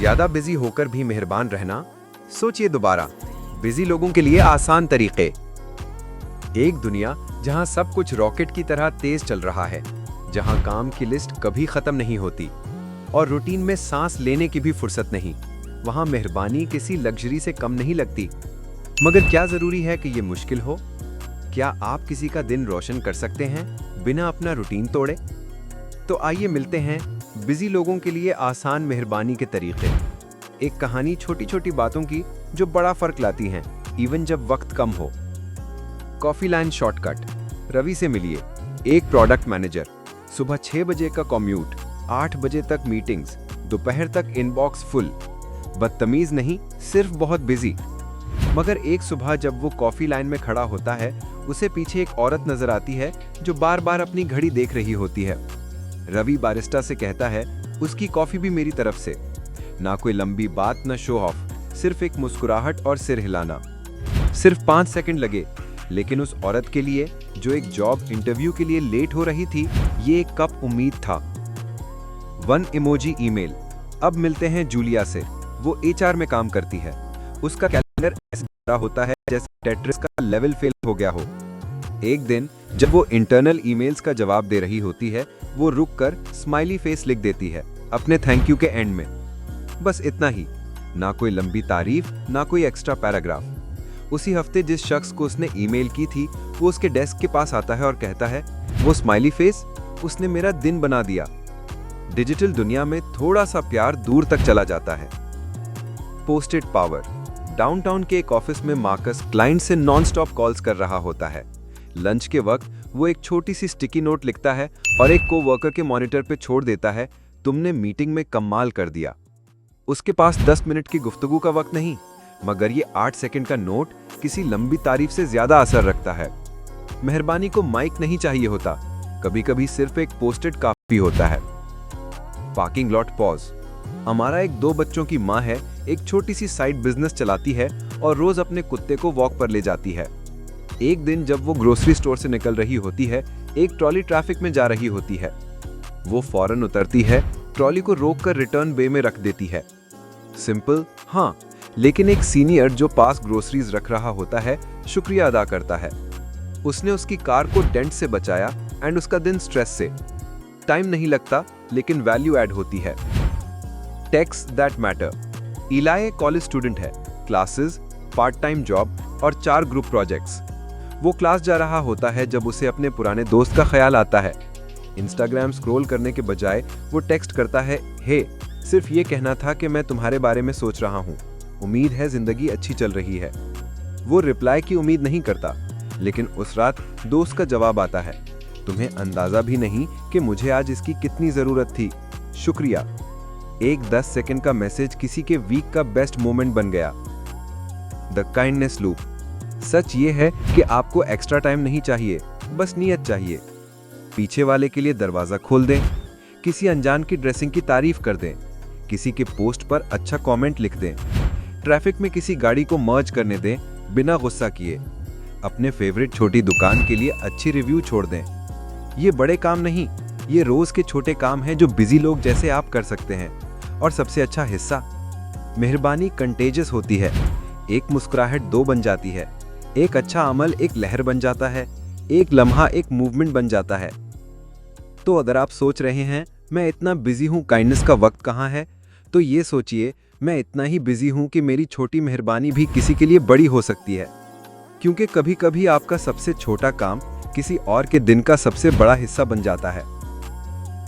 ज्यादा बिजी होकर भी मेहरबान रहना? सोचिए दोबारा। बिजी लोगों के लिए आसान तरीके। एक दुनिया जहां सब कुछ रॉकेट की तरह तेज चल रहा है, जहां काम की लिस्ट कभी खत्म नहीं होती और रूटीन में सांस लेने की भी फुर्सत नहीं, वहां मेहरबानी किसी लग्जरी से कम नहीं लगती। मगर क्या जरूरी है कि ये मुश्किल हो? क्या आप किसी का दिन रोशन कर सकते हैं बिना अपना रूटीन तोड़े? तो आइए मिलते हैं बिजी लोगों के लिए आसान मेहरबानी के तरीके। एक कहानी छोटी छोटी बातों की जो बड़ा फर्क लाती हैं, इवन जब वक्त कम हो। Coffee line shortcut. रवि से मिलिए, एक प्रोडक्ट मैनेजर। सुबह 6 बजे का कॉम्यूट, 8 बजे तक मीटिंग्स, दोपहर तक इनबॉक्स फुल। बदतमीज नहीं, सिर्फ बहुत बिजी। मगर एक सुबह जब वो कॉफी लाइन में खड़ा होता है, उसे पीछे एक औरत नजर आती है जो बार बार अपनी घड़ी देख रही होती है। रवि बारिस्टा से कहता है, उसकी कॉफी भी मेरी तरफ से। ना कोई लंबी बात, ना शो ऑफ, सिर्फ एक मुस्कुराहट और सिर हिलाना। सिर्फ 5 सेकंड लगे, लेकिन उस औरत के लिए जो एक जॉब इंटरव्यू के लिए लेट हो रही थी, ये एक कप उम्मीद था। 1 इमोजी ईमेल। अब मिलते हैं जूलिया से। वो एचआर में काम करती है। उसका कैलेंडर ऐसे भरा होता है जैसे टेट्रिस का लेवल फेल हो गया हो। एक दिन जब वो इंटरनल ईमेल्स का जवाब दे रही होती है, वो रुककर स्माइली फेस लिख देती है अपने थैंक यू के एंड में। बस इतना ही, ना कोई लंबी तारीफ, ना कोई एक्स्ट्रा पैराग्राफ। उसी हफ्ते जिस शख्स को उसने ईमेल की थी, वो उसके डेस्क के पास आता है और कहता है, वो स्माइली फेस, उसने मेरा दिन बना दिया। डिजिटल दुनिया में थोड़ा सा प्यार दूर तक चला जाता है। Posted power. डाउनटाउन के एक ऑफिस में मार्कस क्लाइंट से नॉनस्टॉप कॉल्स कर रहा होता है। लंच के वक्त वो एक छोटी सी स्टिकी नोट लिखता है और एक कोवर्कर के मॉनिटर पे छोड़ देता है, तुमने मीटिंग में कमाल कर दिया। उसके पास 10 मिनट की गुफ्तगू का वक्त नहीं, मगर ये 8 सेकंड का नोट किसी लंबी तारीफ से ज्यादा असर रखता है। मेहरबानी को माइक नहीं चाहिए होता, कभी कभी सिर्फ एक पोस्टेड काफी होता है। Parking lot pause. हमारा एक 2 बच्चों की माँ है, एक छोटी सी साइड बिजनेस चलाती है और रोज अपने कुत्ते को वॉक पर ले जाती है। एक दिन जब वो ग्रोसरी स्टोर से निकल रही होती है, एक ट्रॉली ट्रैफिक में जा रही होती है। वो फौरन उतरती है, ट्रॉली को रोककर रिटर्न बे में रख देती है। सिंपल, हाँ, लेकिन एक सीनियर जो पास ग्रोसरीज रख रहा होता है, शुक्रिया अदा करता है। उसने उसकी कार को डेंट से बचाया एंड उसका दिन स्ट्रेस से। टाइम नहीं लगता, लेकिन वैल्यू ऐड होती है। Takes that matter. इलाय कॉलेज स्टूडेंट है, क्लासेस, पार्ट टाइम जॉब और 4 ग्रुप प्रोजेक्ट्स। वो क्लास जा रहा होता है जब उसे अपने पुराने दोस्त का ख्याल आता है। इंस्टाग्राम स्क्रॉल करने के बजाय वो टेक्स्ट करता है, हे, सिर्फ ये कहना था कि मैं तुम्हारे बारे में सोच रहा हूँ, उम्मीद है जिंदगी अच्छी चल रही है। वो रिप्लाई की उम्मीद नहीं करता, लेकिन उस रात दोस्त का जवाब आता है, तुम्हें अंदाजा भी नहीं कि मुझे आज इसकी कितनी जरूरत थी, शुक्रिया। एक 10 सेकंड का मैसेज किसी के वीक का बेस्ट मोमेंट बन गया। The kindness loop. सच ये है कि आपको एक्स्ट्रा टाइम नहीं चाहिए, बस नीयत चाहिए। पीछे वाले के लिए दरवाजा खोल दें, किसी अनजान की ड्रेसिंग की तारीफ कर दें, किसी के पोस्ट पर अच्छा कमेंट लिख दें, ट्रैफिक में किसी गाड़ी को मर्ज करने दें बिना गुस्सा किए, अपने फेवरेट छोटी दुकान के लिए अच्छी रिव्यू छोड़ दें। ये बड़े काम नहीं, ये रोज के छोटे काम हैं जो बिजी लोग जैसे आप कर सकते हैं। और सबसे अच्छा हिस्सा, मेहरबानी कंटेजियस होती है। एक मुस्कुराहट 2 बन जाती है, एक अच्छा अमल एक लहर बन जाता है, एक लम्हा एक मूवमेंट बन जाता है। तो अगर आप सोच रहे हैं मैं इतना बिजी हूं, काइंडनेस का वक्त कहां है, तो ये सोचिए, मैं इतना ही बिजी हूं कि मेरी छोटी मेहरबानी भी किसी के लिए बड़ी हो सकती है। क्योंकि कभी कभी आपका सबसे छोटा काम किसी और के दिन का सबसे बड़ा हिस्सा बन जाता है।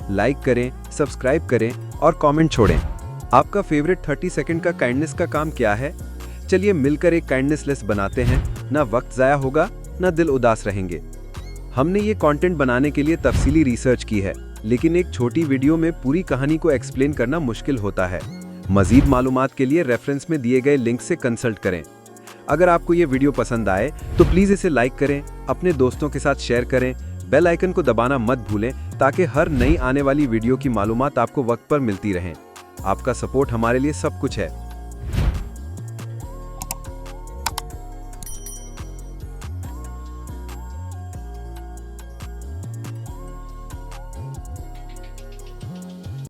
लाइक करें, सब्सक्राइब करें और कमेंट छोड़ें। आपका फेवरेट 30 सेकंड का काइंडनेस का काम क्या है? चलिए मिलकर एक काइंडनेस लिस्ट बनाते हैं। ना वक्त जाया होगा, ना दिल उदास रहेंगे। हमने ये कंटेंट बनाने के लिए तफसीली रिसर्च की है, लेकिन एक छोटी वीडियो में पूरी कहानी को एक्सप्लेन करना मुश्किल होता है। मजीद मालूमात के लिए रेफरेंस में दिए गए लिंक से कंसल्ट करें। अगर आपको ये वीडियो पसंद आए तो प्लीज़ इसे लाइक करें, अपने दोस्तों के साथ शेयर करें, बेल आइकन को दबाना मत भूलें ताकि हर नई आने वाली वीडियो की मालूमात आपको वक्त पर मिलती रहें। आपका सपोर्ट हमारे लिए सब कुछ है।